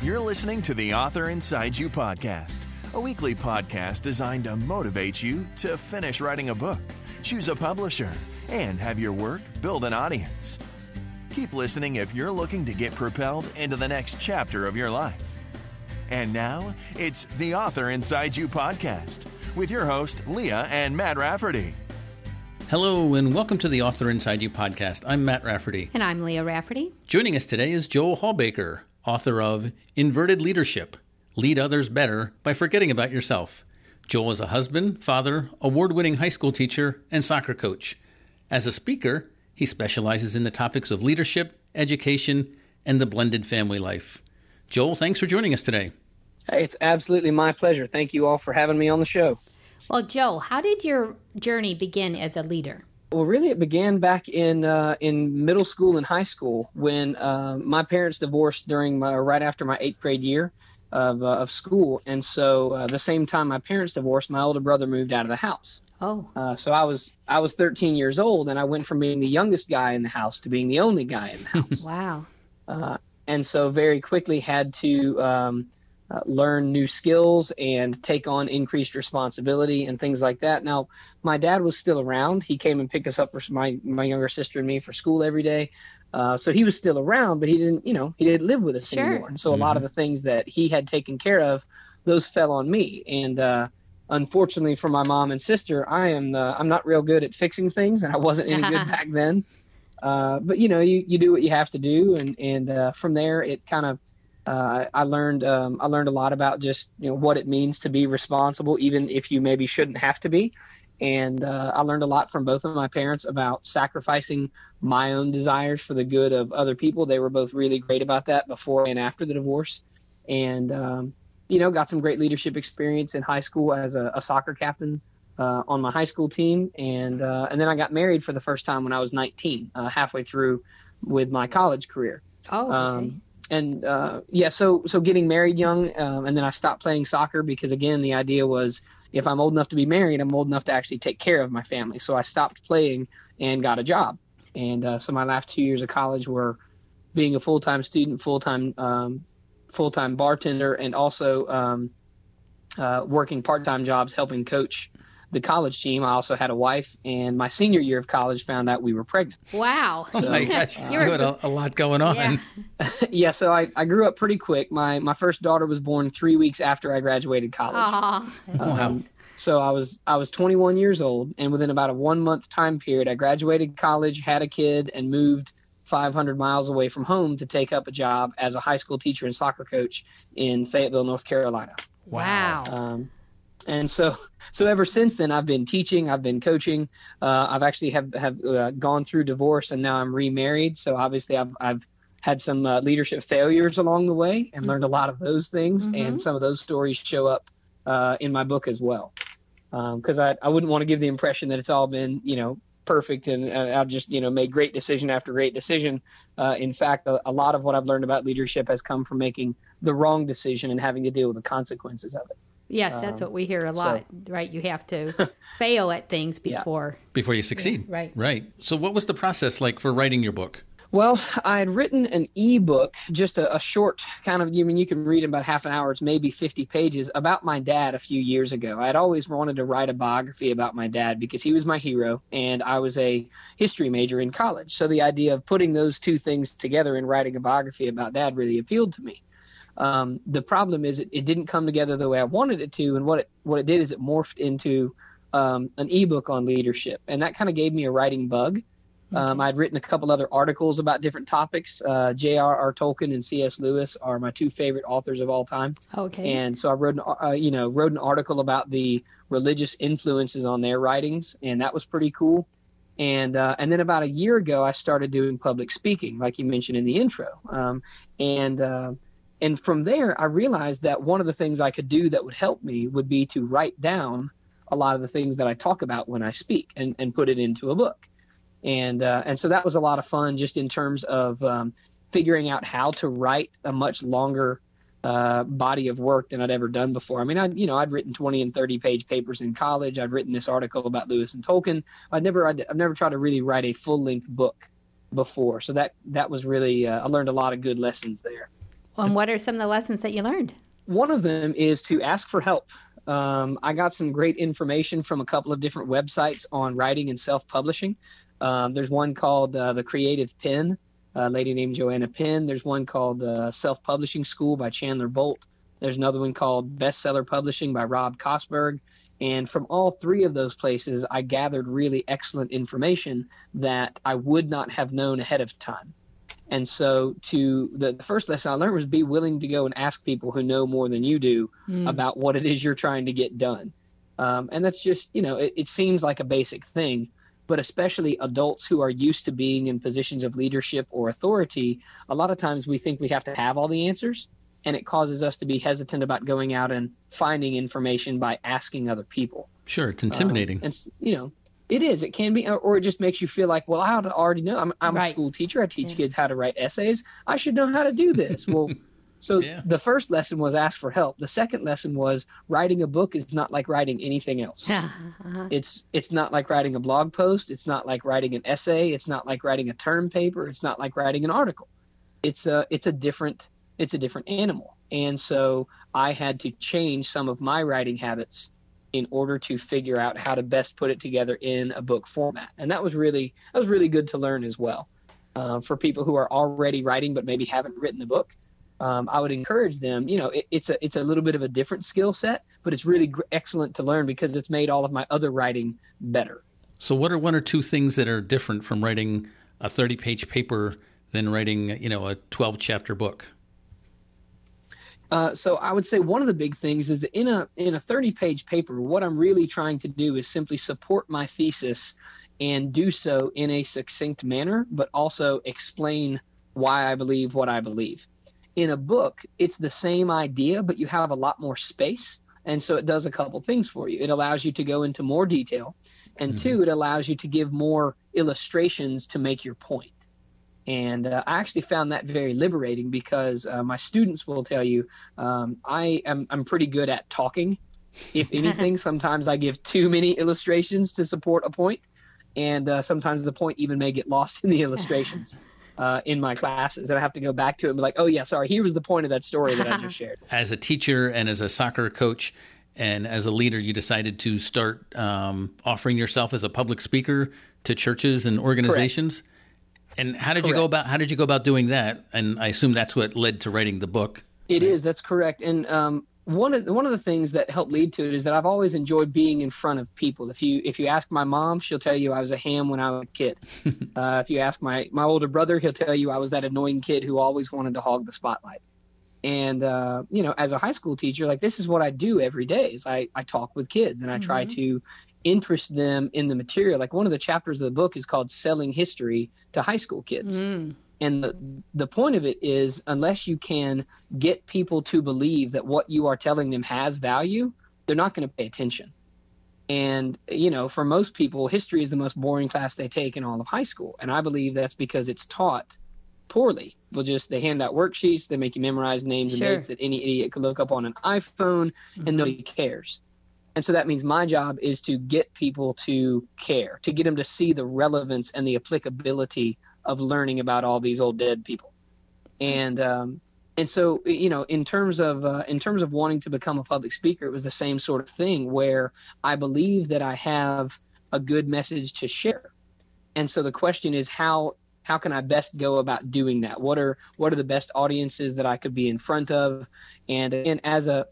You're listening to the Author Inside You podcast, a weekly podcast designed to motivate you to finish writing a book, choose a publisher, and have your work build an audience. Keep listening if you're looking to get propelled into the next chapter of your life. And now, it's the Author Inside You podcast with your host, Leah and Matt Rafferty. Hello, and welcome to the Author Inside You podcast. I'm Matt Rafferty. And I'm Leah Rafferty. Joining us today is Joel Hawbaker, author of Inverted Leadership, Lead Others Better by Forgetting About Yourself. Joel is a husband, father, award-winning high school teacher, and soccer coach. As a speaker, he specializes in the topics of leadership, education, and the blended family life. Joel, thanks for joining us today. Hey, it's absolutely my pleasure. Thank you all for having me on the show. Well, Joel, how did your journey begin as a leader? Well, really, it began back in middle school and high school when my parents divorced right after my 8th grade year of school. And so the same time my parents divorced, my older brother moved out of the house. Oh. So I was 13 years old, and I went from being the youngest guy in the house to being the only guy in the house. Wow. And so very quickly had to learn new skills and take on increased responsibility and things like that. Now, my dad was still around. He came and picked us up for my younger sister and me for school every day. So he was still around, but he didn't live with us anymore. And so a lot of the things that he had taken care of, those fell on me. And unfortunately for my mom and sister, I'm not real good at fixing things, and I wasn't any good back then. But you do what you have to do, and from there it kind of I learned a lot about just what it means to be responsible, even if you maybe shouldn't have to be. And I learned a lot from both of my parents about sacrificing my own desires for the good of other people. They were both really great about that before and after the divorce. And got some great leadership experience in high school as a soccer captain on my high school team. And then I got married for the first time when I was 19, halfway through with my college career. Oh, okay. So getting married young, and then I stopped playing soccer because, again, the idea was if I'm old enough to be married, I'm old enough to actually take care of my family. So I stopped playing and got a job. And so my last 2 years of college were being a full-time student, full-time bartender, and also working part-time jobs helping coach the college team. I also had a wife, and my senior year of college found out we were pregnant. Wow. So, oh my gosh, you had a lot going on. Yeah. Yeah, so I grew up pretty quick. My first daughter was born 3 weeks after I graduated college. Wow. So I was 21 years old, and within about a 1 month time period, I graduated college, had a kid, and moved 500 miles away from home to take up a job as a high school teacher and soccer coach in Fayetteville, North Carolina. Wow. And so ever since then, I've been teaching, I've been coaching. I've actually have gone through divorce, and now I'm remarried. So obviously I've had some leadership failures along the way and learned a lot of those things. Mm-hmm. And some of those stories show up in my book as well. Because I wouldn't want to give the impression that it's all been, perfect and I've just, made great decision after great decision. In fact, a lot of what I've learned about leadership has come from making the wrong decision and having to deal with the consequences of it. Yes, that's what we hear a lot, right? You have to fail at things before you succeed. Yeah, right. So what was the process like for writing your book? Well, I had written an ebook, just a short kind of, you can read in about half an hour, it's maybe 50 pages, about my dad a few years ago. I had always wanted to write a biography about my dad because he was my hero, and I was a history major in college. So the idea of putting those two things together and writing a biography about dad really appealed to me. The problem is it didn't come together the way I wanted it to, and what it did is it morphed into an ebook on leadership, and that kind of gave me a writing bug. I'd written a couple other articles about different topics. J.R.R. Tolkien and C.S. Lewis are my two favorite authors of all time. Okay. And so I wrote an article about the religious influences on their writings, and that was pretty cool. And then about a year ago, I started doing public speaking, like you mentioned in the intro. And from there, I realized that one of the things I could do that would help me would be to write down a lot of the things that I talk about when I speak and put it into a book. And so that was a lot of fun just in terms of figuring out how to write a much longer body of work than I'd ever done before. I mean, I'd written 20 and 30 page papers in college. I'd written this article about Lewis and Tolkien. I've never tried to really write a full length book before. So that was really, I learned a lot of good lessons there. And what are some of the lessons that you learned? One of them is to ask for help. I got some great information from a couple of different websites on writing and self-publishing. There's one called The Creative Pen, a lady named Joanna Penn. There's one called Self-Publishing School by Chandler Bolt. There's another one called Bestseller Publishing by Rob Kosberg. And from all three of those places, I gathered really excellent information that I would not have known ahead of time. And so the first lesson I learned was be willing to go and ask people who know more than you do about what it is you're trying to get done. And that's just, it seems like a basic thing, but especially adults who are used to being in positions of leadership or authority, a lot of times we think we have to have all the answers, and it causes us to be hesitant about going out and finding information by asking other people. Sure, it's intimidating. It is. It can be, or it just makes you feel like, well, I already know. I'm right. a school teacher. I teach kids how to write essays. I should know how to do this. Well, so the first lesson was ask for help. The second lesson was writing a book is not like writing anything else. It's not like writing a blog post. It's not like writing an essay. It's not like writing a term paper. It's not like writing an article. It's a different animal. And so I had to change some of my writing habits in order to figure out how to best put it together in a book format. And that was really good to learn as well. For people who are already writing but maybe haven't written the book, I would encourage them, it's a little bit of a different skill set, but it's really excellent to learn because it's made all of my other writing better. So what are one or two things that are different from writing a 30-page paper than writing, a 12-chapter book? So I would say one of the big things is that in a 30-page paper, what I'm really trying to do is simply support my thesis and do so in a succinct manner, but also explain why I believe what I believe. In a book, it's the same idea, but you have a lot more space. And so it does a couple things for you. It allows you to go into more detail. And two, it allows you to give more illustrations to make your point. And I actually found that very liberating because my students will tell you I'm pretty good at talking. If anything, sometimes I give too many illustrations to support a point, and sometimes the point even may get lost in the illustrations in my classes. And I have to go back to it and be like, oh, yeah, sorry, here was the point of that story that I just shared. As a teacher and as a soccer coach and as a leader, you decided to start offering yourself as a public speaker to churches and organizations. Correct. And how did you go about doing that? And I assume that's what led to writing the book. It is. That's correct. And one of the things that helped lead to it is that I've always enjoyed being in front of people. If you ask my mom, she'll tell you I was a ham when I was a kid. If you ask my older brother, he'll tell you I was that annoying kid who always wanted to hog the spotlight. And as a high school teacher, like this is what I do every day. Is I talk with kids and I try to interest them in the material. Like one of the chapters of the book is called Selling History to High School Kids. And the point of it is, unless you can get people to believe that what you are telling them has value, they're not going to pay attention. And, for most people, history is the most boring class they take in all of high school. And I believe that's because it's taught poorly. They hand out worksheets, they make you memorize names and dates that any idiot could look up on an iPhone, and nobody cares. And so that means my job is to get people to care, to get them to see the relevance and the applicability of learning about all these old dead people. And so, in terms of wanting to become a public speaker, it was the same sort of thing where I believe that I have a good message to share. And so the question is, how can I best go about doing that? What are the best audiences that I could be in front of? And as a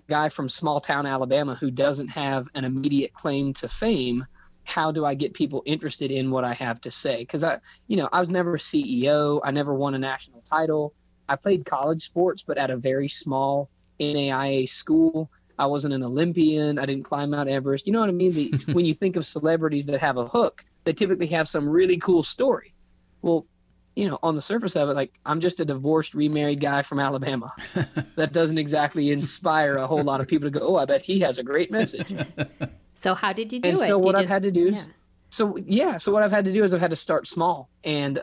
guy from small town Alabama who doesn't have an immediate claim to fame, how do I get people interested in what I have to say? Because I was never a CEO. I never won a national title. I played college sports, but at a very small NAIA school. I wasn't an Olympian. I didn't climb Mount Everest. You know what I mean? When you think of celebrities that have a hook, they typically have some really cool story. Well, on the surface of it, like I'm just a divorced, remarried guy from Alabama. That doesn't exactly inspire a whole lot of people to go, oh, I bet he has a great message. So how did you do it? And so what I've had to do is, so what I've had to do is I've had to start small. And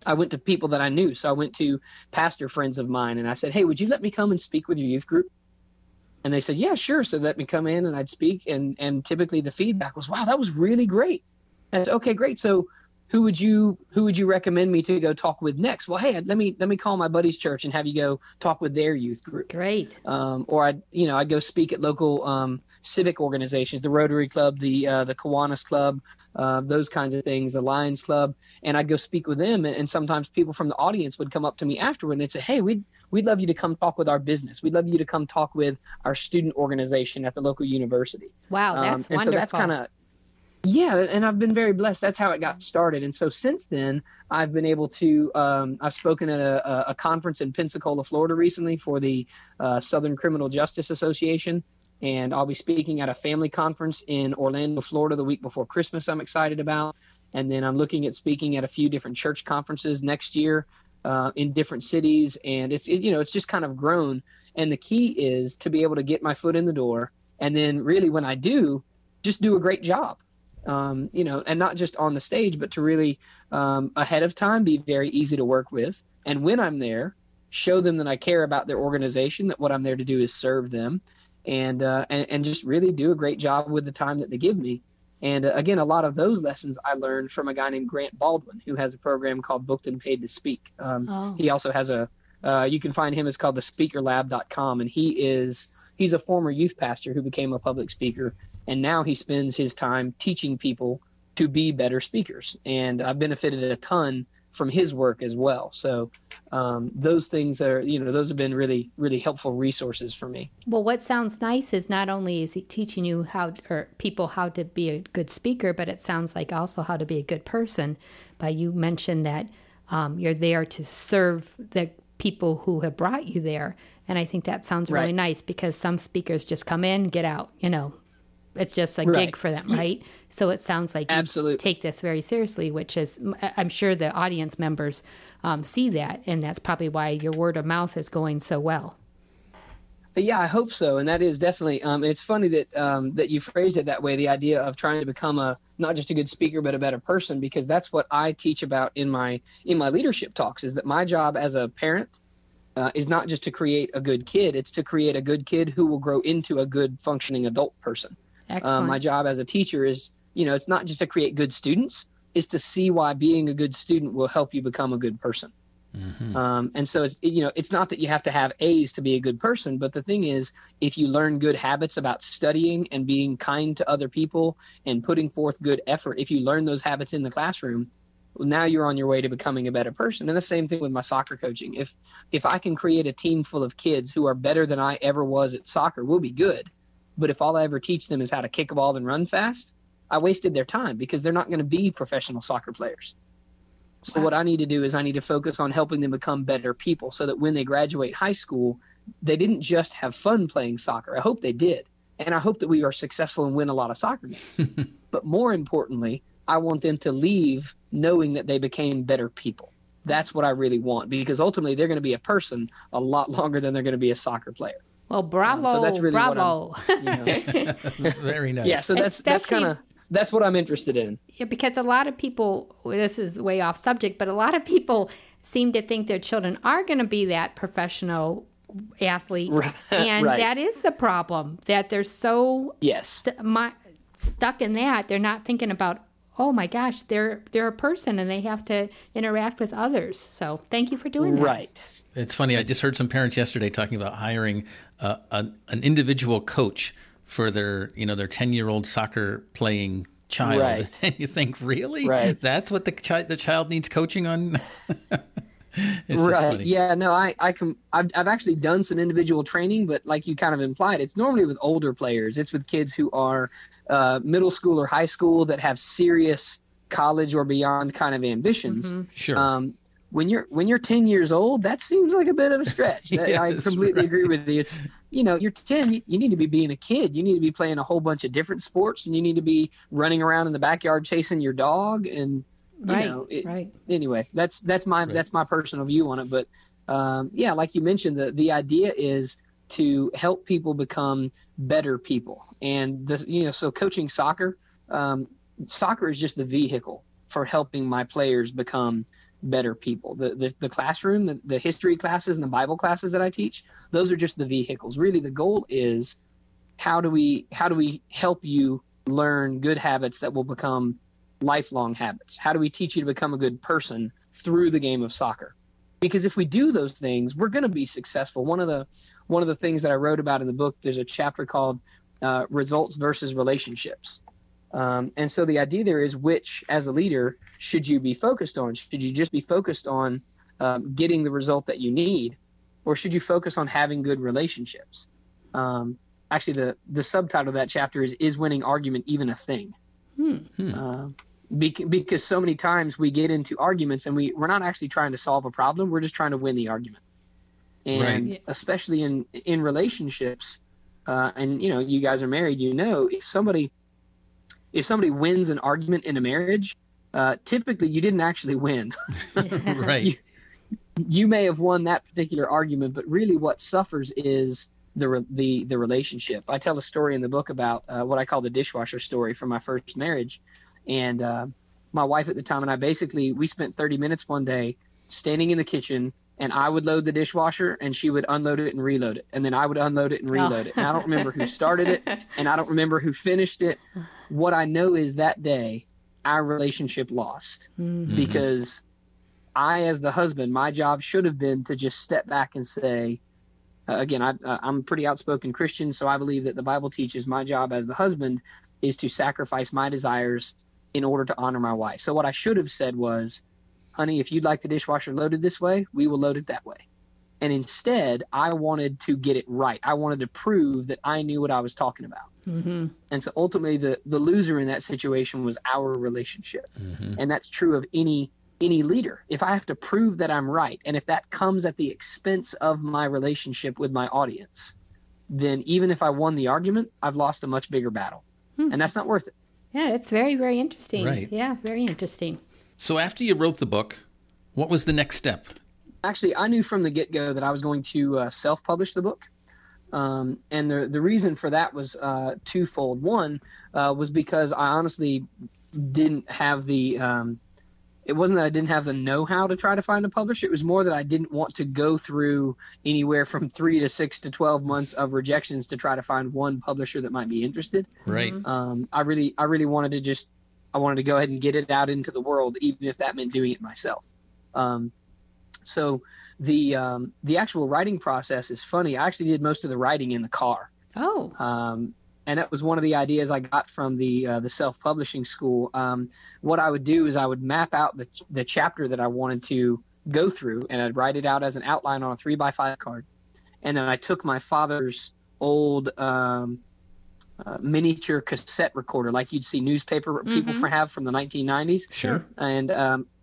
I went to people that I knew. So I went to pastor friends of mine and I said, hey, would you let me come and speak with your youth group? And they said, yeah, sure. So let me come in and I'd speak. And typically the feedback was, wow, that was really great. And I said, okay, great. So who would you recommend me to go talk with next? Well, hey, let me call my buddy's church and have you go talk with their youth group. Great. Or I'd go speak at local civic organizations, the Rotary Club, the Kiwanis Club, those kinds of things, the Lions Club, and I'd go speak with them. And sometimes people from the audience would come up to me afterward and they'd say, hey, we'd love you to come talk with our business. We'd love you to come talk with our student organization at the local university. Wow, that's wonderful. So that's kind of, yeah, and I've been very blessed. That's how it got started. And so since then, I've been able to, I've spoken at a conference in Pensacola, Florida recently for the Southern Criminal Justice Association. And I'll be speaking at a family conference in Orlando, Florida the week before Christmas I'm excited about. And then I'm looking at speaking at a few different church conferences next year in different cities. And it's just kind of grown. And the key is to be able to get my foot in the door. And then really when I do, just do a great job. And not just on the stage, but to really ahead of time be very easy to work with. And when I'm there, show them that I care about their organization, that what I'm there to do is serve them, and just really do a great job with the time that they give me. And again, a lot of those lessons I learned from a guy named Grant Baldwin, who has a program called Booked and Paid to Speak. He also has you can find him, it's called thespeakerlab.com. And he's a former youth pastor who became a public speaker. And now he spends his time teaching people to be better speakers. And I've benefited a ton from his work as well. So those things those have been really, really helpful resources for me. Well, what sounds nice is not only is he teaching you people how to be a good speaker, but it sounds like also how to be a good person. But you mentioned that you're there to serve the people who have brought you there. And I think that sounds really nice, because some speakers just come in, get out, It's just a gig for them, right? So it sounds like you take this very seriously, which is, I'm sure the audience members see that, and that's probably why your word of mouth is going so well. Yeah, I hope so, and that is definitely. It's funny that you phrased it that way. The idea of trying to become not just a good speaker, but a better person, because that's what I teach about in my leadership talks. Is that my job as a parent is not just to create a good kid; it's to create a good kid who will grow into a good functioning adult person. My job as a teacher is, it's not just to create good students, it's to see why being a good student will help you become a good person. Mm-hmm. And so it's not that you have to have A's to be a good person, but the thing is, if you learn good habits about studying and being kind to other people and putting forth good effort, if you learn those habits in the classroom, well, now you're on your way to becoming a better person. And the same thing with my soccer coaching. If I can create a team full of kids who are better than I ever was at soccer, we'll be good. But if all I ever teach them is how to kick a ball and run fast, I wasted their time, because they're not going to be professional soccer players. So what I need to do is I need to focus on helping them become better people, so that when they graduate high school, they didn't just have fun playing soccer. I hope they did. And I hope that we are successful and win a lot of soccer games. But more importantly, I want them to leave knowing that they became better people. That's what I really want, because ultimately they're going to be a person a lot longer than they're going to be a soccer player. Well, bravo, so that's really bravo. Very nice. Yeah, so that's what I'm interested in. Yeah, because a lot of people, this is way off subject, but a lot of people seem to think their children are going to be that professional athlete. And that is the problem, that they're so stuck in that. They're not thinking about, oh my gosh, they're a person and they have to interact with others. So thank you for doing that. Right. It's funny. I just heard some parents yesterday talking about hiring an individual coach for their 10-year-old soccer playing child. Right. And you think, really? Right. That's what the child needs coaching on? Right. Yeah, no, I've actually done some individual training, but like you kind of implied, it's normally with older players. It's with kids who are middle school or high school that have serious college or beyond kind of ambitions. Mm-hmm. Sure. When you're 10 years old, that seems like a bit of a stretch. Yes, I completely agree with you. It's, you're 10, you need to be being a kid. You need to be playing a whole bunch of different sports, and you need to be running around in the backyard chasing your dog. And anyway, that's my personal view on it. But like you mentioned, the idea is to help people become better people. And this, so coaching soccer is just the vehicle for helping my players become better people. The classroom, the history classes and the Bible classes that I teach, those are just the vehicles. Really, the goal is how do we help you learn good habits that will become lifelong habits? How do we teach you to become a good person through the game of soccer? Because if we do those things, we're going to be successful. One of the things that I wrote about in the book, there's a chapter called results versus relationships. And so the idea there is, which, as a leader, should you be focused on? Should you just be focused on getting the result that you need, or should you focus on having good relationships? Actually, the subtitle of that chapter is winning argument even a thing? Because so many times we get into arguments and we're not actually trying to solve a problem. We're just trying to win the argument. And especially in relationships, and you guys are married, if somebody wins an argument in a marriage, typically you didn't actually win. Right. You may have won that particular argument, but really what suffers is the relationship. I tell a story in the book about what I call the dishwasher story from my first marriage. And my wife at the time and I we spent 30 minutes one day standing in the kitchen, and I would load the dishwasher and she would unload it and reload it. And then I would unload it and reload it. And I don't remember who started it and I don't remember who finished it. What I know is that day our relationship lost because I, as the husband, my job should have been to just step back and say, again, I'm a pretty outspoken Christian, so I believe that the Bible teaches my job as the husband is to sacrifice my desires in order to honor my wife. So what I should have said was, honey, if you'd like the dishwasher loaded this way, we will load it that way. And instead, I wanted to get it right. I wanted to prove that I knew what I was talking about. And so ultimately, the loser in that situation was our relationship. And that's true of any leader. If I have to prove that I'm right, and if that comes at the expense of my relationship with my audience, then even if I won the argument, I've lost a much bigger battle. And that's not worth it. Yeah, it's very, very interesting. Right. Yeah, very interesting. So after you wrote the book, what was the next step? Actually, I knew from the get-go that I was going to self-publish the book. And the reason for that was twofold. One was because I honestly didn't have it wasn't that I didn't have the know-how to try to find a publisher. It was more that I didn't want to go through anywhere from 3 to 6 to 12 months of rejections to try to find one publisher that might be interested. Right. I really wanted to go ahead and get it out into the world, even if that meant doing it myself. So the actual writing process is funny. I actually did most of the writing in the car. Oh. And that was one of the ideas I got from the self-publishing school. What I would do is I would map out the chapter that I wanted to go through, and I'd write it out as an outline on a 3x5 card. And then I took my father's old miniature cassette recorder, like you'd see newspaper people have from the 1990s. Sure. And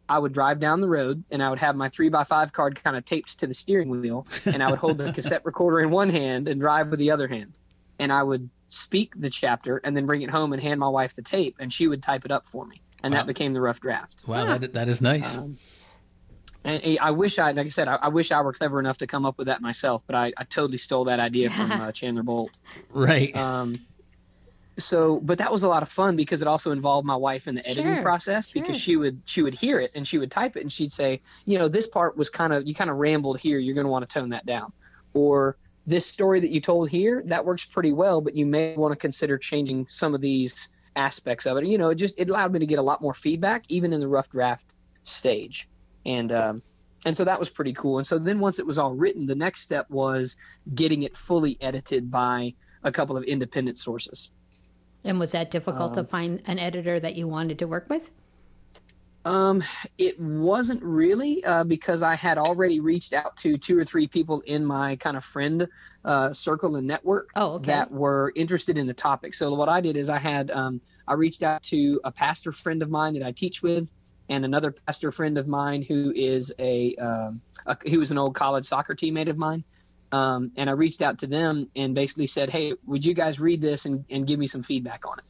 I would drive down the road, and I would have my 3x5 card kind of taped to the steering wheel, and I would hold the cassette recorder in one hand and drive with the other hand. And I would speak the chapter and then bring it home and hand my wife the tape, and she would type it up for me. And that became the rough draft. Wow, that is nice. And I wish I were clever enough to come up with that myself, but I totally stole that idea from Chandler Bolt. Right. But that was a lot of fun because it also involved my wife in the editing process, because she would hear it and she would type it and she'd say, this part was you kind of rambled here. You're going to want to tone that down. Or this story that you told here, that works pretty well, but you may want to consider changing some of these aspects of it. It allowed me to get a lot more feedback, even in the rough draft stage. And so that was pretty cool. And so then once it was all written, the next step was getting it fully edited by a couple of independent sources. And was that difficult to find an editor that you wanted to work with? It wasn't really, because I had already reached out to 2 or 3 people in my kind of friend circle and network that were interested in the topic. So what I did is I reached out to a pastor friend of mine that I teach with, and another pastor friend of mine who is he was an old college soccer teammate of mine. And I reached out to them and basically said, hey, would you guys read this and give me some feedback on it?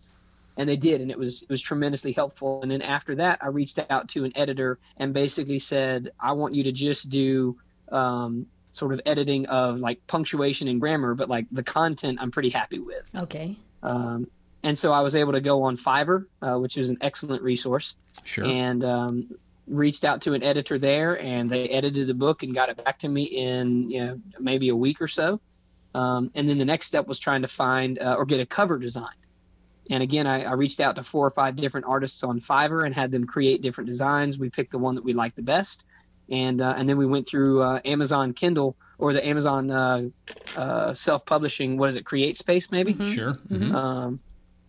And they did, and it was tremendously helpful. And then after that, I reached out to an editor and basically said, I want you to just do sort of editing of like punctuation and grammar, but like the content I'm pretty happy with. Okay. And so I was able to go on Fiverr, which is an excellent resource. Sure. And reached out to an editor there, and they edited the book and got it back to me in maybe a week or so. And then the next step was trying to find or get a cover designed. And again, I reached out to 4 or 5 different artists on Fiverr and had them create different designs. We picked the one that we liked the best. And then we went through Amazon Kindle or the Amazon self-publishing, what is it, Create Space maybe? Mm-hmm. Sure. Mm-hmm.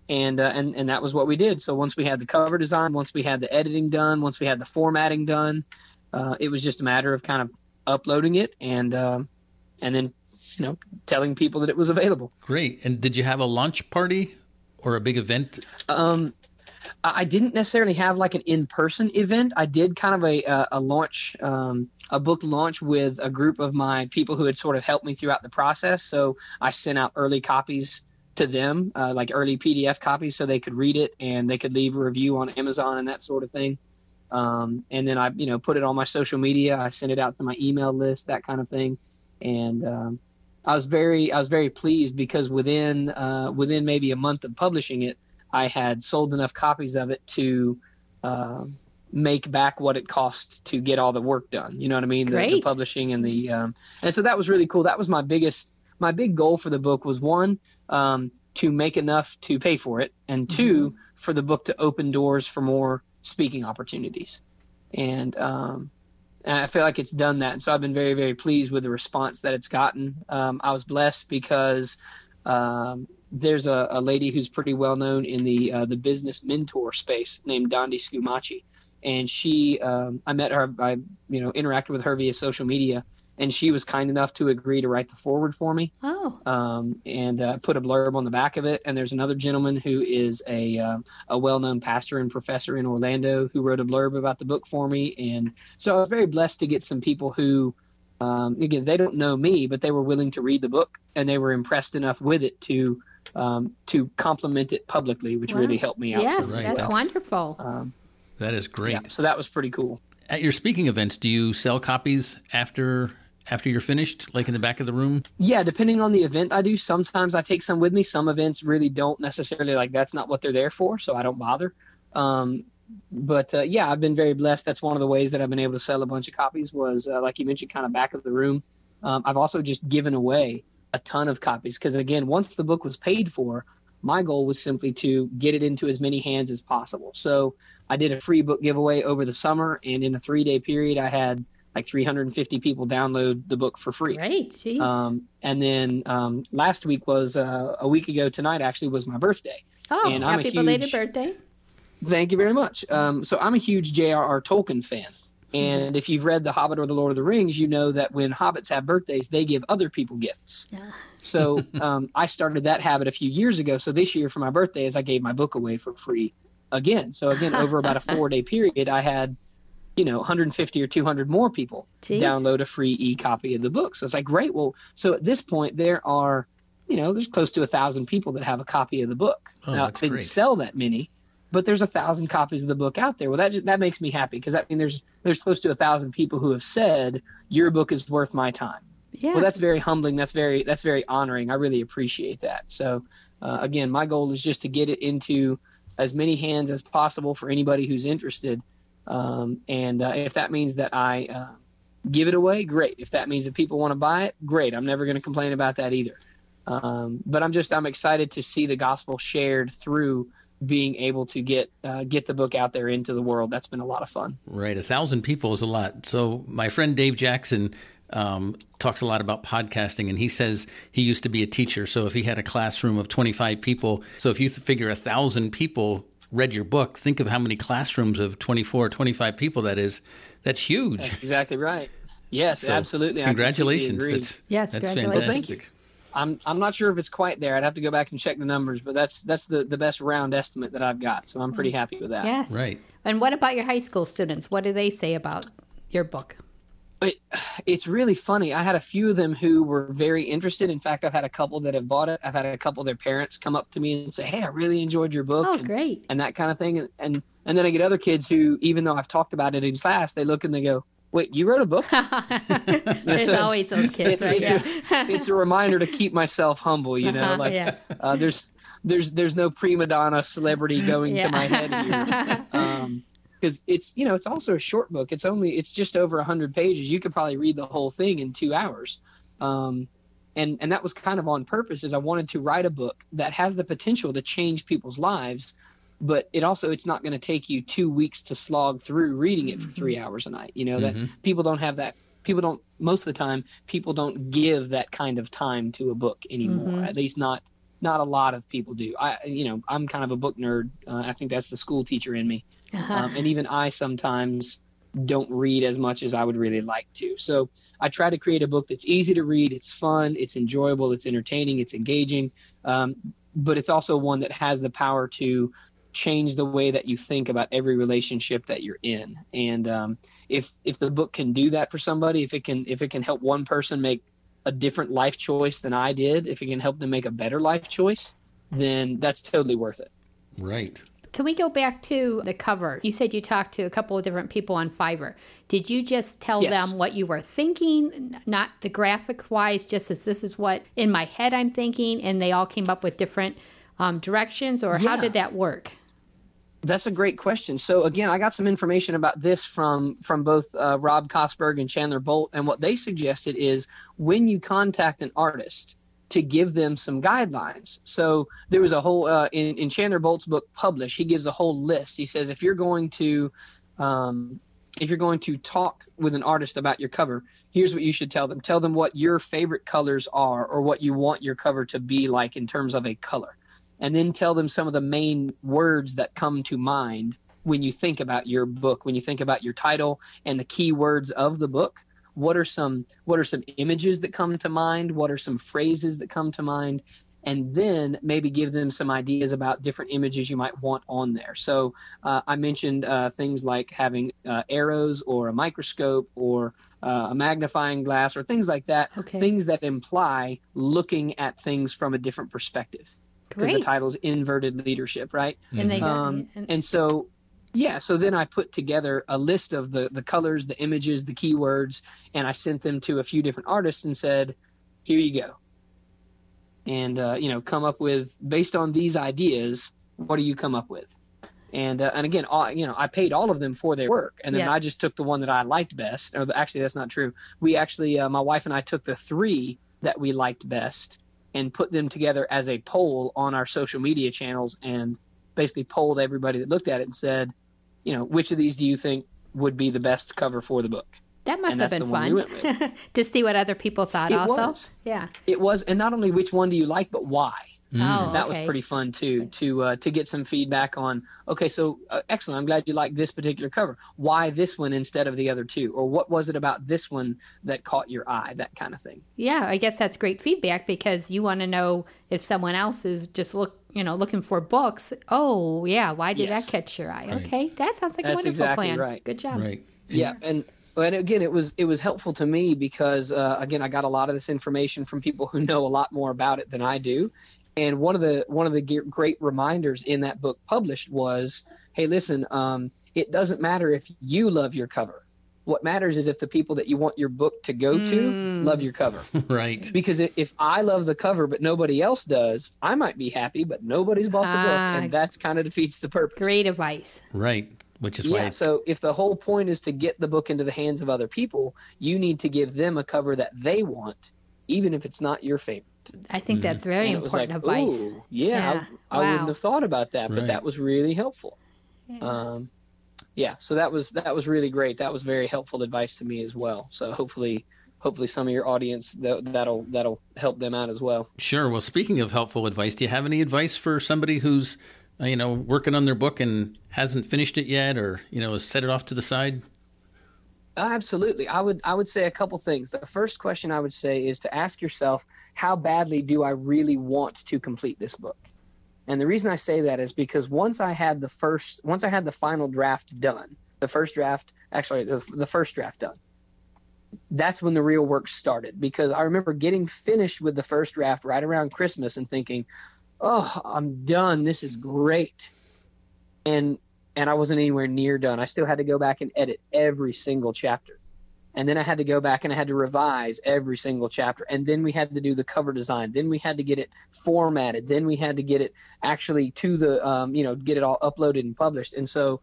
And that was what we did. So once we had the cover design, once we had the editing done, once we had the formatting done, it was just a matter of kind of uploading it and then, telling people that it was available. Great. And did you have a launch party or a big event? I didn't necessarily have like an in-person event. I did kind of a launch, a book launch with a group of my people who had sort of helped me throughout the process. So I sent out early copies to them, like early PDF copies, so they could read it and they could leave a review on Amazon and that sort of thing. And then I, put it on my social media. I sent it out to my email list, that kind of thing. And I was very pleased because within maybe a month of publishing it, I had sold enough copies of it to make back what it cost to get all the work done. You know what I mean? The publishing and and so that was really cool. That was my big goal for the book was one, to make enough to pay for it, and two, for the book to open doors for more speaking opportunities. And I feel like it's done that. And so I've been very, very pleased with the response that it's gotten. I was blessed because there's a lady who's pretty well known in the business mentor space named Dondi Scumaci. And she, I met her, I interacted with her via social media, and she was kind enough to agree to write the foreword for me. Oh. And put a blurb on the back of it. And there's another gentleman who is a well-known pastor and professor in Orlando who wrote a blurb about the book for me. And so I was very blessed to get some people who, again, they don't know me, but they were willing to read the book and they were impressed enough with it to compliment it publicly, which really helped me out. Yes, so that's wonderful. That is great. Yeah, so that was pretty cool. At your speaking events, do you sell copies after you're finished, like in the back of the room? Yeah, depending on the event I do. Sometimes I take some with me. Some events really don't necessarily, like, that's not what they're there for, so I don't bother. But I've been very blessed. That's one of the ways that I've been able to sell a bunch of copies was, like you mentioned, kind of back of the room. I've also just given away a ton of copies because, again, once the book was paid for, my goal was simply to get it into as many hands as possible. So I did a free book giveaway over the summer, and in a 3-day period, I had like 350 people download the book for free. Great, jeez. And then last week was a week ago tonight actually was my birthday. Oh, and happy belated birthday. Thank you very much. So I'm a huge J.R.R. Tolkien fan. And if you've read The Hobbit or The Lord of the Rings, you know that when hobbits have birthdays, they give other people gifts. Yeah. So I started that habit a few years ago. So this year for my birthday, I gave my book away for free again. So again, over about a 4-day period, I had 150 or 200 more people download a free e-copy of the book. So it's like, great. Well, so at this point there are, there's close to 1,000 people that have a copy of the book. Oh, now, that's they didn't sell that many, but there's 1,000 copies of the book out there. Well, that makes me happy because that means there's close to 1,000 people who have said your book is worth my time. Yeah. Well, that's very humbling. That's very honoring. I really appreciate that. So again, my goal is just to get it into as many hands as possible for anybody who's interested. And if that means that I give it away, great. If that means that people want to buy it, great. I'm never going to complain about that either. But I'm excited to see the gospel shared through being able to get the book out there into the world. That's been a lot of fun. Right. 1,000 people is a lot. So my friend Dave Jackson talks a lot about podcasting, and he says he used to be a teacher. So if he had a classroom of 25 people, so if you figure 1,000 people read your book, think of how many classrooms of 24 or 25 people that is. That's huge. That's exactly right. Yes, so, absolutely. Congratulations. That's fantastic. Well, thank you. I'm not sure if it's quite there. I'd have to go back and check the numbers, but that's the best round estimate that I've got. So I'm pretty happy with that. Yes. Right. And what about your high school students? What do they say about your book? It's really funny. I had a few of them who were very interested. In fact, I've had a couple that have bought it. I've had a couple of their parents come up to me and say, "Hey, I really enjoyed your book." Oh, great. And that kind of thing. And then I get other kids who, even though I've talked about it in class, they look and they go, "Wait, you wrote a book?" There's always those kids, right? It's a reminder to keep myself humble, there's no prima donna celebrity going to my head here. Because it's also a short book. It's just over 100 pages. You could probably read the whole thing in 2 hours. And that was kind of on purpose, is I wanted to write a book that has the potential to change people's lives, but it's not going to take you 2 weeks to slog through reading it for 3 hours a night. That people don't have that. Most of the time, people don't give that kind of time to a book anymore. At least not a lot of people do. I'm kind of a book nerd. I think that's the school teacher in me. And even I sometimes don't read as much as I would really like to. So I try to create a book that's easy to read. It's fun. It's enjoyable. It's entertaining. It's engaging. But it's also one that has the power to change the way that you think about every relationship that you're in. And if the book can do that for somebody, if it can help one person make a different life choice than I did, if it can help them make a better life choice, then that's totally worth it. Right. Can we go back to the cover? You said you talked to a couple of different people on Fiverr. Did you just tell them what you were thinking, not the graphic wise, just as this is what in my head I'm thinking, and they all came up with different directions, or how did that work? That's a great question. So again, I got some information about this from both Rob Kosberg and Chandler Bolt, and what they suggested is when you contact an artist, to give them some guidelines. So there was a whole in Chandler Bolt's book Publish, he gives a whole list. He says if you're going to talk with an artist about your cover, here's what you should tell them. Tell them what your favorite colors are, or what you want your cover to be like in terms of a color. And then tell them some of the main words that come to mind when you think about your book, when you think about your title and the key words of the book. What are some images that come to mind? What are some phrases that come to mind? And then maybe give them some ideas about different images you might want on there. So I mentioned things like having arrows or a microscope or a magnifying glass or things like that, things that imply looking at things from a different perspective. Because the title's Inverted Leadership, right? And so then I put together a list of the colors, the images, the keywords, and I sent them to a few different artists and said, here you go. And, come up with, based on these ideas, what do you come up with? And again, I paid all of them for their work. And then I just took the one that I liked best. Or actually, that's not true. We actually, my wife and I took the 3 that we liked best and put them together as a poll on our social media channels, and basically polled everybody that looked at it and said, which of these do you think would be the best cover for the book? That must have been fun to see what other people thought. It was. Yeah, it was. And not only which one do you like, but why? That was pretty fun too, to get some feedback on, okay, so excellent. I'm glad you like this particular cover. Why this one instead of the other 2? Or what was it about this one that caught your eye? That kind of thing. Yeah, I guess that's great feedback, because you want to know if someone else is just looking for books. Oh, yeah, why did that catch your eye? Right. Okay, that sounds like a wonderful plan. Right. Good job. Right. Yeah, and again, it was helpful to me because again, I got a lot of this information from people who know a lot more about it than I do. And one of the great reminders in that book Published was, hey, listen, it doesn't matter if you love your cover. What matters is if the people that you want your book to go to love your cover. Right. Because if I love the cover but nobody else does, I might be happy, but nobody's bought the book, and that kind of defeats the purpose. Great advice. Right. Which is why. So if the whole point is to get the book into the hands of other people, you need to give them a cover that they want, even if it's not your favorite. I think that's very important advice. Ooh, I wouldn't have thought about that, but that was really helpful. So that was really great. That was very helpful advice to me as well. So hopefully some of your audience that'll help them out as well. Sure. Well, speaking of helpful advice, do you have any advice for somebody who's working on their book and hasn't finished it yet, or has set it off to the side? Absolutely. I would say a couple things. The first question I would say is to ask yourself, how badly do I really want to complete this book? And the reason I say that is because once I had the final draft done, the first draft done, that's when the real work started. Because I remember getting finished with the first draft right around Christmas and thinking, oh, I'm done. This is great. And I wasn't anywhere near done. I still had to go back and edit every single chapter. And then I had to go back and I had to revise every single chapter. And then we had to do the cover design. Then we had to get it formatted. Then we had to get it actually to the, get it all uploaded and published. And so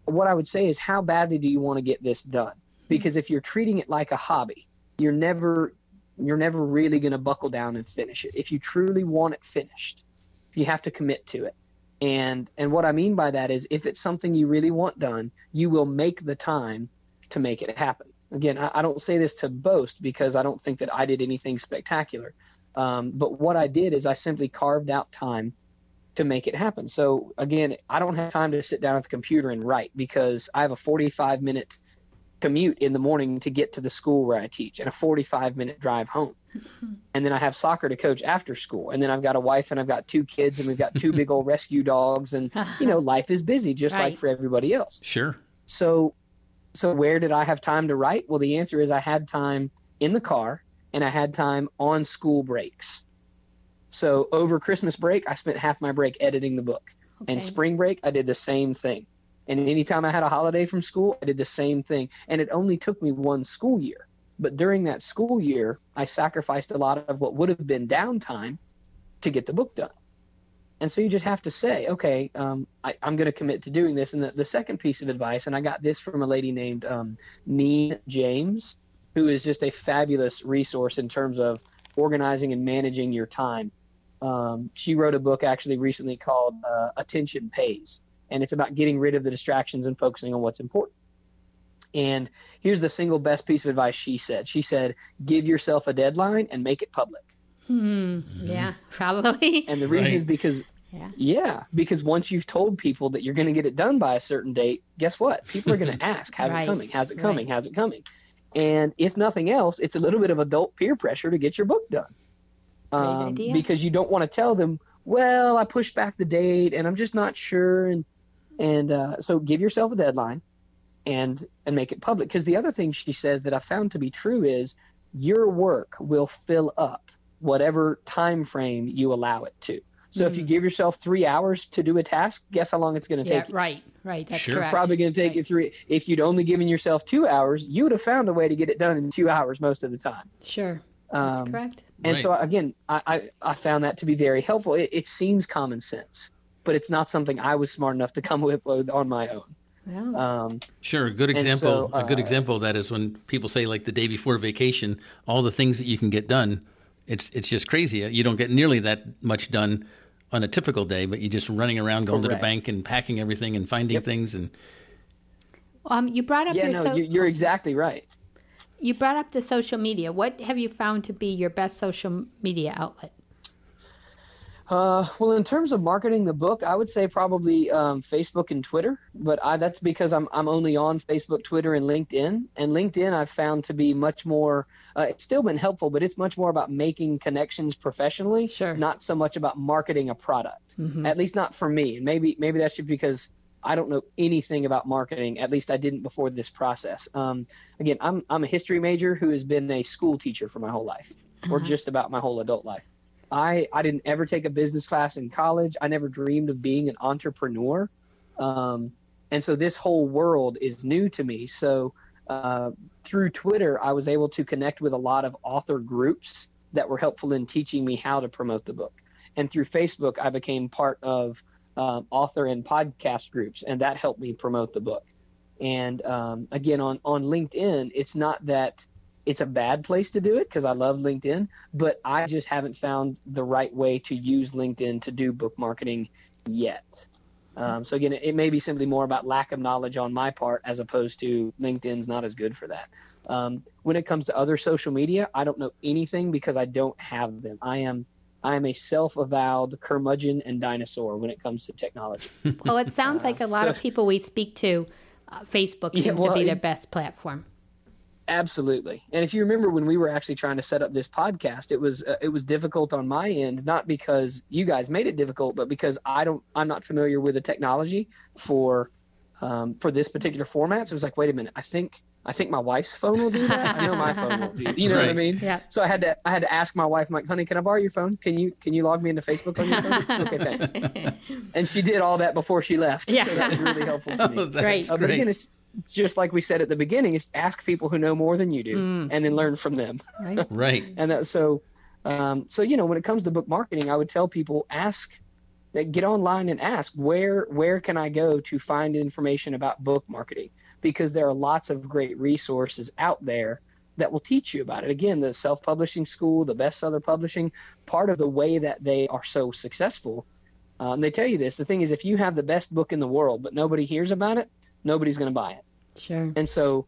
what I would say is, how badly do you want to get this done? Because if you're treating it like a hobby, you're never you're never really going to buckle down and finish it. If you truly want it finished, you have to commit to it. And what I mean by that is, if it's something you really want done, you will make the time to make it happen. Again, I don't say this to boast, because I don't think that I did anything spectacular. But what I did is I simply carved out time to make it happen. So again, I don't have time to sit down at the computer and write, because I have a 45-minute commute in the morning to get to the school where I teach, and a 45-minute drive home. And then I have soccer to coach after school. And then I've got a wife, and I've got 2 kids, and we've got 2 big old rescue dogs. And, life is busy, just like for everybody else. Sure. So where did I have time to write? Well, the answer is I had time in the car, and I had time on school breaks. So over Christmas break, I spent half my break editing the book. Okay. And spring break, I did the same thing. And anytime I had a holiday from school, I did the same thing. And it only took me 1 school year. But during that school year, I sacrificed a lot of what would have been downtime to get the book done. And so you just have to say, okay, I'm going to commit to doing this. And the second piece of advice, and I got this from a lady named Neen James, who is just a fabulous resource in terms of organizing and managing your time. She wrote a book actually recently called Attention Pays, and it's about getting rid of the distractions and focusing on what's important. And here's the single best piece of advice she said. She said, give yourself a deadline and make it public. Yeah, probably. And the reason is because, because once you've told people that you're going to get it done by a certain date, guess what? People are going to ask, how's it coming? How's it coming? How's it coming? And if nothing else, it's a little bit of adult peer pressure to get your book done. Because you don't want to tell them, well, I pushed back the date and I'm just not sure. And so give yourself a deadline and make it public. Because the other thing she says that I found to be true is your work will fill up whatever time frame you allow it to. So if you give yourself 3 hours to do a task, guess how long it's going to take you? Right. That's correct. Probably going to take you 3. If you'd only given yourself 2 hours, you would have found a way to get it done in 2 hours most of the time. Sure. That's correct. And so, again, I found that to be very helpful. It seems common sense, but it's not something I was smart enough to come up with on my own. Yeah. Sure. A good example. A good example of that is when people say, like, the day before vacation, all the things that you can get done. It's just crazy. You don't get nearly that much done on a typical day, but you're just running around, going to the bank and packing everything and finding things. And you brought up you're exactly right. You brought up the social media. What have you found to be your best social media outlet? Well, in terms of marketing the book, I would say probably Facebook and Twitter, but that's because I'm only on Facebook, Twitter, and LinkedIn. And LinkedIn I've found to be much more. It's still been helpful, but it's much more about making connections professionally, not so much about marketing a product. At least not for me. And maybe that's just because I don't know anything about marketing. At least I didn't before this process. Again, I'm a history major who has been a school teacher for my whole life, or just about my whole adult life. I didn't ever take a business class in college. I never dreamed of being an entrepreneur. And so this whole world is new to me. So through Twitter, I was able to connect with a lot of author groups that were helpful in teaching me how to promote the book. And through Facebook, I became part of author and podcast groups, and that helped me promote the book. And again, on LinkedIn, it's not that it's a bad place to do it, because I love LinkedIn, but I just haven't found the right way to use LinkedIn to do book marketing yet. So again, it may be simply more about lack of knowledge on my part, as opposed to LinkedIn's not as good for that. When it comes to other social media, I don't know anything because I don't have them. I am a self-avowed curmudgeon and dinosaur when it comes to technology. Well, it sounds like a lot of people we speak to, Facebook seems to be their best platform. Absolutely. And if you remember when we were actually trying to set up this podcast, it was difficult on my end, not because you guys made it difficult, but because I'm not familiar with the technology for this particular format. So it was like, wait a minute, I think my wife's phone will do that. I know my phone won't do it. You know what I mean? Yeah. So I had to ask my wife, I'm like, honey, can I borrow your phone? Can you log me into Facebook on your phone? Okay, thanks. And she did all that before she left. Yeah. So that was really helpful to me. Great. But again, it's just like we said at the beginning, is ask people who know more than you do, and then learn from them. Right. And so when it comes to book marketing, I would tell people, get online and ask, where can I go to find information about book marketing? Because there are lots of great resources out there that will teach you about it. Again, the self-publishing school, the bestseller publishing, part of the way that they are so successful, they tell you this. The thing is, if you have the best book in the world, but nobody hears about it, nobody's going to buy it. Sure. And so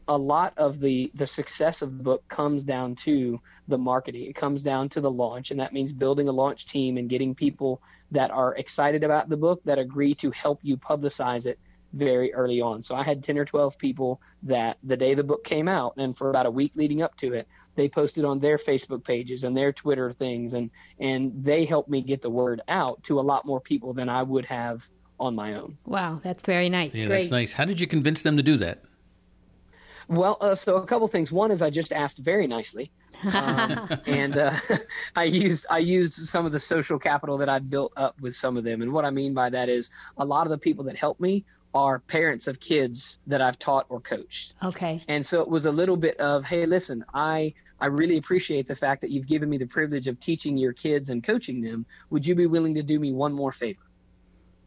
a lot of the success of the book comes down to the marketing. It comes down to the launch, and that means building a launch team and getting people that are excited about the book that agree to help you publicize it very early on. So I had 10 or 12 people that the day the book came out, and for about a week leading up to it, they posted on their Facebook pages and their Twitter things, and they helped me get the word out to a lot more people than I would have on my own. Wow, that's very nice. Yeah, Great. that's nice. How did you convince them to do that? Well, so a couple things. One is I just asked very nicely, and I used some of the social capital that I'd built up with some of them. And what I mean by that is a lot of the people that help me are parents of kids that I've taught or coached. Okay. And so it was a little bit of, hey, listen, I really appreciate the fact that you've given me the privilege of teaching your kids and coaching them. Would you be willing to do me one more favor?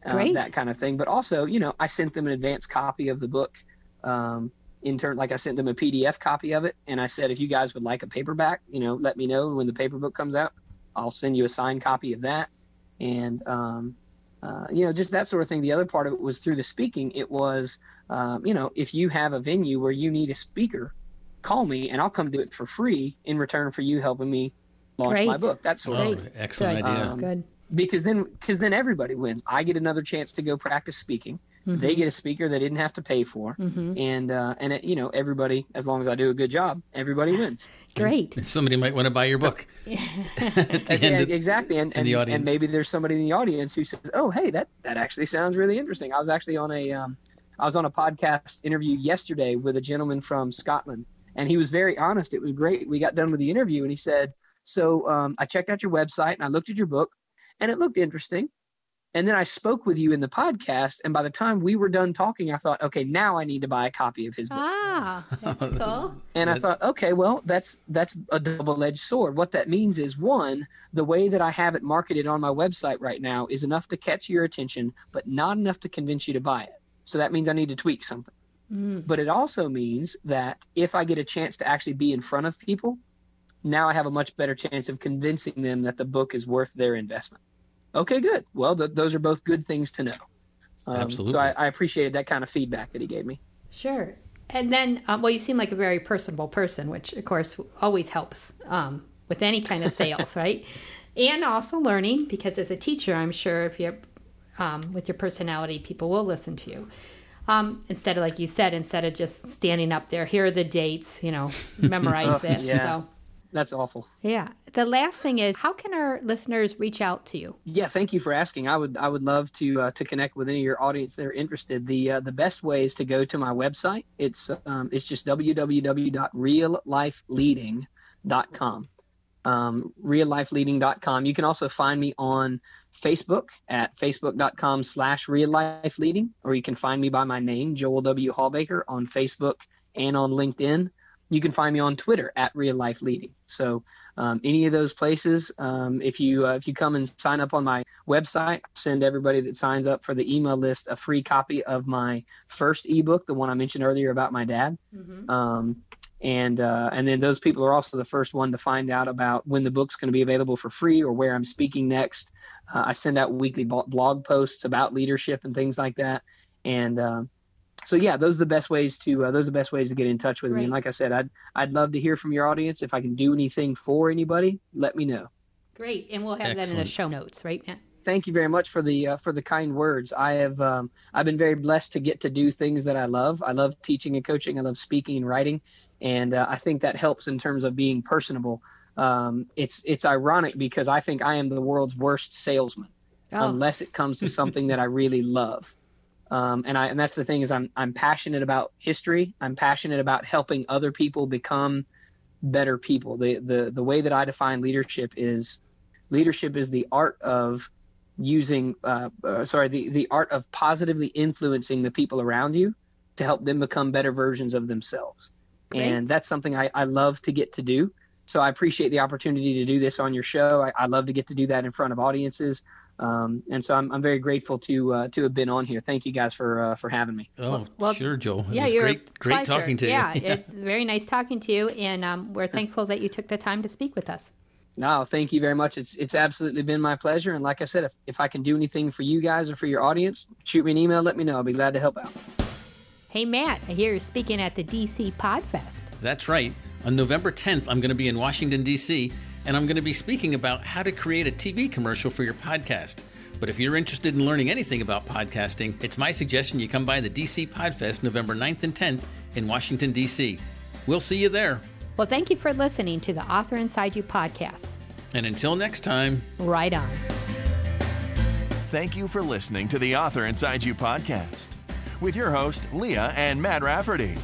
Great. That kind of thing. But also, I sent them an advanced copy of the book. Like I sent them a PDF copy of it, and I said, if you guys would like a paperback, let me know when the paper book comes out. I'll send you a signed copy of that. And, just that sort of thing. The other part of it was through the speaking. It was, if you have a venue where you need a speaker, call me and I'll come do it for free in return for you helping me launch my book. That sort of thing. Excellent idea. Good. Because then everybody wins. I get another chance to go practice speaking. Mm-hmm. They get a speaker they didn't have to pay for, mm-hmm. and everybody, as long as I do a good job, everybody wins. Great. And somebody might want to buy your book. Exactly, and maybe there's somebody in the audience who says, "Oh, hey, that actually sounds really interesting." I was actually on a podcast interview yesterday with a gentleman from Scotland, and he was very honest. It was great. We got done with the interview, and he said, "So I checked out your website and I looked at your book, and it looked interesting. And then I spoke with you in the podcast, and by the time we were done talking, I thought, okay, now I need to buy a copy of his book." Ah, that's cool. And I thought, okay, well, that's a double-edged sword. What that means is, one, the way that I have it marketed on my website right now is enough to catch your attention, but not enough to convince you to buy it. So that means I need to tweak something. But it also means that if I get a chance to actually be in front of people, now I have a much better chance of convincing them that the book is worth their investment. Okay, good. Well, those are both good things to know. Absolutely. So I appreciated that kind of feedback that he gave me. Sure. And then, you seem like a very personable person, which, of course, always helps with any kind of sales, right? And also learning, because as a teacher, I'm sure if you're with your personality, people will listen to you. Instead of, like you said, instead of just standing up there, here are the dates, memorize this. Yeah. So. That's awful. Yeah. The last thing is, how can our listeners reach out to you? Yeah, thank you for asking. I would love to connect with any of your audience that are interested. The best way is to go to my website. It's just www.reallifeleading.com. Reallifeleading.com. You can also find me on Facebook at facebook.com/reallifeleading, or you can find me by my name, Joel W. Hawbaker, on Facebook and on LinkedIn. You can find me on Twitter at Real Life Leading. So any of those places, if you come and sign up on my website, send everybody that signs up for the email list a free copy of my first ebook, the one I mentioned earlier about my dad. Mm-hmm. And then those people are also the first one to find out about when the book's going to be available for free or where I'm speaking next. I send out weekly blog posts about leadership and things like that. And so yeah, those are the best ways to get in touch with me. And like I said, I'd love to hear from your audience. If I can do anything for anybody, let me know. Great, and we'll have that in the show notes, right, Matt? Thank you very much for the kind words. I've been very blessed to get to do things that I love. I love teaching and coaching. I love speaking and writing, and I think that helps in terms of being personable. It's ironic because I think I am the world's worst salesman unless it comes to something that I really love. And that's the thing is I'm passionate about history. I'm passionate about helping other people become better people. The way that I define leadership is the art of the art of positively influencing the people around you to help them become better versions of themselves. Great. And that's something I love to get to do. So I appreciate the opportunity to do this on your show. I love to get to do that in front of audiences. And so I'm very grateful to have been on here. Thank you guys for having me. Oh, well, sure, Joel. Yeah, it was great pleasure. talking to you. Yeah, it's very nice talking to you, and we're thankful that you took the time to speak with us. No, thank you very much. It's absolutely been my pleasure. And like I said, if I can do anything for you guys or for your audience, shoot me an email, let me know. I'll be glad to help out. Hey, Matt, I hear you're speaking at the DC Podfest. That's right. On November 10th, I'm going to be in Washington, D.C., and I'm going to be speaking about how to create a TV commercial for your podcast. But if you're interested in learning anything about podcasting, it's my suggestion you come by the DC Podfest November 9th and 10th in Washington, D.C. We'll see you there. Well, thank you for listening to the Author Inside You podcast. And until next time, right on. Thank you for listening to the Author Inside You podcast with your host, Leah and Matt Rafferty.